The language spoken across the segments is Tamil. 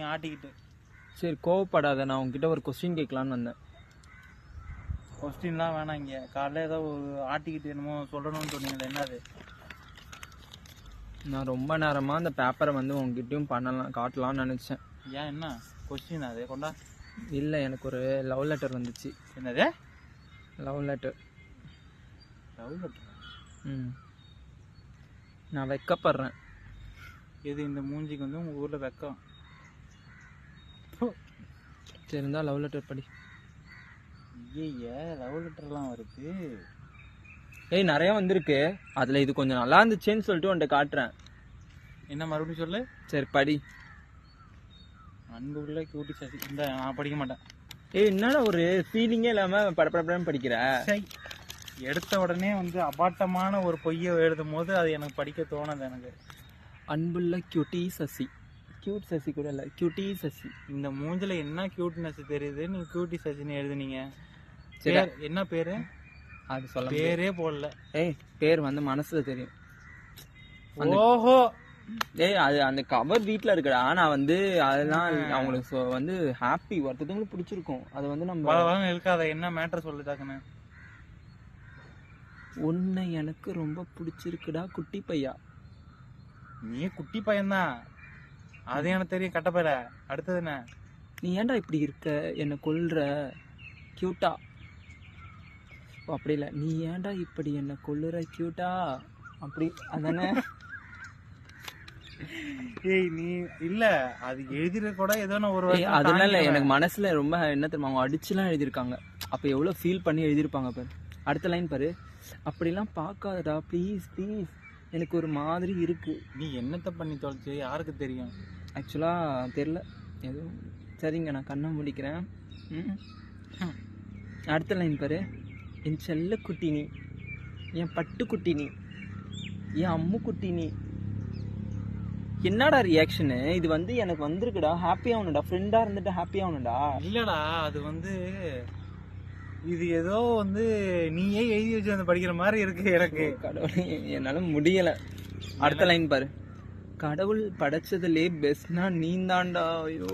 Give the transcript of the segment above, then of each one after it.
ஆட்டிக்கிட்டு. சரி கோவப்படாத, நான் உங்ககிட்ட ஒரு கொஸ்டின் கேட்கலான்னு வந்தேன். கொஸ்டின்லாம் வேணாம். இங்கே காலைல ஏதோ ஒரு ஆட்டிக்கிட்டு என்னமோ சொல்லணும்னு சொன்னீங்களே, என்னது? நான் ரொம்ப நேரமாக அந்த பேப்பரை வந்து உங்ககிட்டயும் காட்டலாம்னு நினச்சேன். ஏன், என்ன கொஸ்டின் அது? கொண்டா. இல்லை, எனக்கு ஒரு லவ் லெட்டர் வந்துச்சு. என்னது? Love letter. Love letter? நான் வெக்கப்படுறேன். எது இந்த மூஞ்சிக்கு வந்து உங்கள் ஊரில் வெக்கம்? சரி இருந்தா லவ் லெட்டர் படி. ஐய, லவ் லெட்டர்லாம் வருது. ஏய் நிறையா வந்திருக்கு, அதில் இது கொஞ்சம் நல்லா இருந்துச்சுன்னு சொல்லிட்டு உன்கிட்ட காட்டுறேன். என்ன மறுபடியும் சொல்லு. சரி படி. அன்பு உள்ள கியூட்டி சசி. இந்த நான் படிக்க மாட்டேன். ஏய் என்னடா ஒரு ஃபீலிங்கே இல்லாமல் படப்படப்படன்னு படிக்கிற? எடுத்த உடனே வந்து அபாட்டமான ஒரு பொய்யை எழுதும் போது அது எனக்கு படிக்க தோணுது. எனக்கு அன்புள்ள கியூட்டி சசி. கியூட் சசி கூட இல்லை, கியூட்டி சசி. இந்த மூஞ்சில் என்ன கியூட்னஸ் தெரியுது? நீங்கள் கியூட்டி சசின்னு எழுதுனீங்க. சரி என்ன பேர்? அது சொல்ல பேரே போடல. ஏய் பேர் வந்து மனசில் தெரியும். ஓஹோ. ஏய் அது அந்த கவர் வீட்டில் இருக்குடா. நான் வந்து அதெல்லாம் அவங்களுக்கு வந்து ஹாப்பி ஒருத்தவங்களுக்கு பிடிச்சிருக்கும். அது வந்து நம்ம இருக்காத. என்ன மேட்டர் சொல்லுதாக்குன்னு. உன்னை எனக்கு ரொம்ப பிடிச்சிருக்குடா குட்டி பையா. நீ குட்டி பையன்தான், அது எனக்கு தெரியும். கட்டப்பையில அடுத்தது என்ன? நீ ஏன்டா இப்படி இருக்க, என்னை கொல்ற கியூட்டா? அப்படி இல்லை, நீ ஏன்டா இப்படி என்னை கொல்லுற கியூட்டா, அப்படி அதானே? ஏய் நீ இல்ல, அது எழுதிட கூட ஏதோ ஒரு அதெல்லாம் இல்லை, எனக்கு மனசுல ரொம்ப என்ன தெரியுமா, அவங்க அடிச்சுலாம் எழுதியிருக்காங்க. அப்போ எவ்வளோ ஃபீல் பண்ணி எழுதியிருப்பாங்க பாரு. அடுத்த லைன் பாரு. அப்படிலாம் பார்க்காதடா ப்ளீஸ் ப்ளீஸ், எனக்கு ஒரு மாதிரி இருக்கு. நீ என்னத்தை பண்ணி தொலைச்சு யாருக்கு தெரியும்? ஆக்சுவலாக தெரில எதுவும். சரிங்க நான் கண்ணை முடிக்கிறேன். அடுத்த லைன் பாரு. என் செல்ல குட்டி நீ, என் பட்டு குட்டி நீ, என் அம்மு குட்டி நீ. என்னடா ரியாக்ஷனு இது? வந்து எனக்கு வந்திருக்குடா, ஹாப்பியாக ஆகணும்டா, ஃப்ரெண்டாக இருந்துட்டு ஹாப்பியாக ஆகணும்டா. இல்லைடா, அது வந்து இது ஏதோ வந்து நீயே எழுதி வச்சு வந்து படிக்கிற மாதிரி இருக்கு எனக்கு. கடவுளே என்னால முடியல. அடுத்த லைன் பாரு. கடவுள் படைச்சதுலே பெஸ்ட்னா நீந்தாண்டா. ஐயோ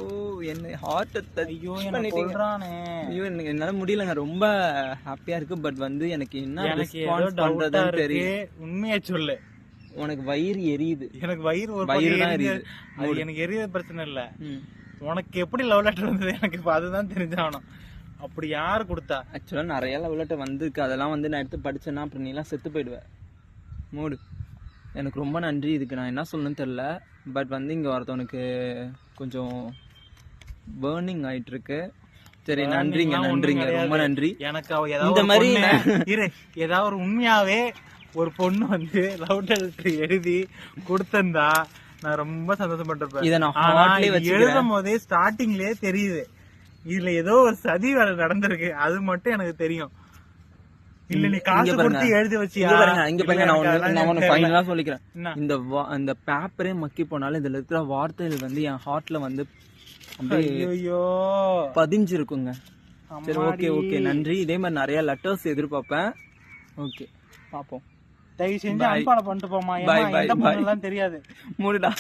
என்ன ஹார்ட்டை ஐயோ சொல்றானே. ஐயோ என்னால முடியலங்க, ரொம்ப ஹாப்பியா இருக்கு. பட் வந்து எனக்கு என்ன ரெஸ்பான்ஸ் பண்றதுன்னு தெரியும். உண்மையா சொல்லு. உனக்கு வயிறு எரியுது. எனக்கு வயிறு தான் எரியுது. அது எனக்கு எரியுது பிரச்சனை இல்லை. உனக்கு எப்படி லவ் லெட்டர் வந்தது எனக்கு இப்போ அதுதான் தெரிஞ்சாகணும். அப்படி யார் கொடுத்தா? ஆக்சுவலாக நிறைய லவ் லெட்டர் வந்திருக்கு. அதெல்லாம் வந்து நான் எடுத்து படித்தேன்னா அப்புறம் நீலாம் செத்து போயிடுவேன். மூடு. எனக்கு ரொம்ப நன்றி. இதுக்கு நான் என்ன சொல்லணும்னு தெரில. பட் வந்து இங்கே ஒருத்தவனுக்கு கொஞ்சம் பேர்னிங் ஆகிட்டு இருக்கு. சரி நன்றிங்க, நன்றிங்க, ரொம்ப நன்றி. எனக்கு இந்த மாதிரி ஏதாவது ஒரு உண்மையாவே ஒரு பொண்ணு வந்து லவ் லெட்டர் எழுதி கொடுத்திருந்தா நான் ரொம்ப சந்தோஷப்பட்டிருப்பேன். இதை நான் எழுதும் போதே ஸ்டார்டிங்லயே தெரியுது இதுல ஏதோ ஒரு சதி வேலை நடந்திருக்கு. அது மட்டும் எனக்கு தெரியும். இல்ல நீ காசு கொடுத்து எழுதி வச்சியா? இங்க பாருங்க, நான் ஃபைனலா சொல்லிக்கிறேன். இந்த பேப்பரே மக்கி போனாலும் இதுல இருக்கிற வார்த்தைகள் வந்து என் ஹார்ட்ல வந்து ஐயோ பதிஞ்சிருக்குங்க. சரி ஓகே ஓகே நன்றி. இதே மாதிரி நிறைய லெட்டர்ஸ் எதிர்பார்ப்பேன். ஓகே பாப்போம். தயவு செஞ்சு அன்பால பண்ணிட்டு போமா. தெரியாது. மூடுடா.